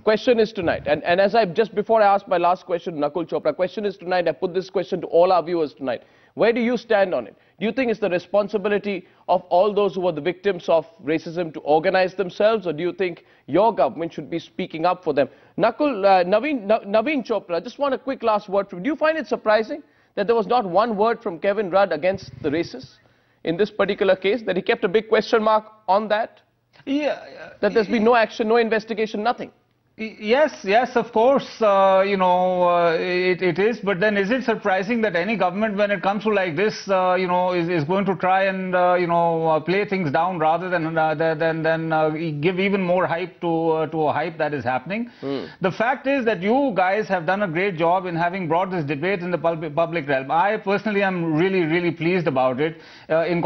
Question is tonight, and as just before I asked my last question, Nakul Chopra, question is tonight, I put this question to all our viewers tonight. Where do you stand on it? Do you think it's the responsibility of all those who were the victims of racism to organize themselves, or do you think your government should be speaking up for them? Nakul, Naveen Chopra, just want a quick last word from you. Do you find it surprising that there was not one word from Kevin Rudd against the racists in this particular case, that he kept a big question mark on that? Yeah. That there's been no action, no investigation, nothing? Yes, of course, it is. But then is it surprising that any government, when it comes to like this, is going to try and, play things down rather than give even more hype to a hype that is happening? The fact is that you guys have done a great job in having brought this debate in the public realm. I personally am really pleased about it. In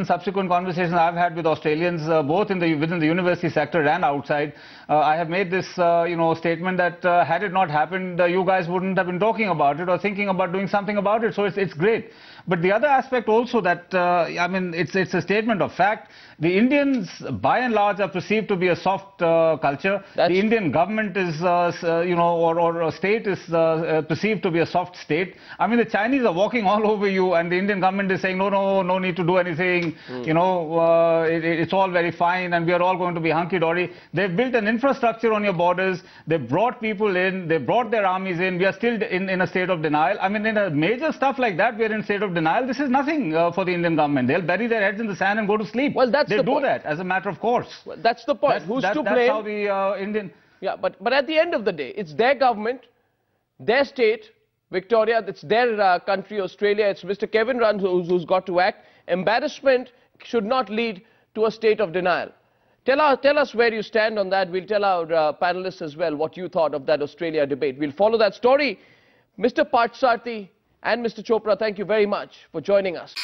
subsequent conversations I've had with Australians, both within the university sector and outside, I have made this statement that had it not happened, you guys wouldn't have been talking about it or thinking about doing something about it. So it's great. But the other aspect also that, it's a statement of fact. The Indians, by and large, are perceived to be a soft culture. The Indian government is, or a state is perceived to be a soft state. I mean, the Chinese are walking all over you, and the Indian government is saying, no need to do anything. It's all very fine, and we are all going to be hunky-dory. They've built an infrastructure on your borders. They've brought people in. They brought their armies in. We are still in a state of denial. I mean, in a major stuff like that, we are in a state of denial. This is nothing for the Indian government. They'll bury their heads in the sand and go to sleep. Well, they do that as a matter of course. Well, that's the point. Who's to blame? That's how the Indian... Yeah, but at the end of the day, it's their government, their state, Victoria, it's their country, Australia. It's Mr. Kevin Rudd who's got to act. Embarrassment should not lead to a state of denial. Tell us where you stand on that. We'll tell our panelists as well what you thought of that Australia debate. We'll follow that story. Mr. Parthasarathy and Mr. Chopra, thank you very much for joining us.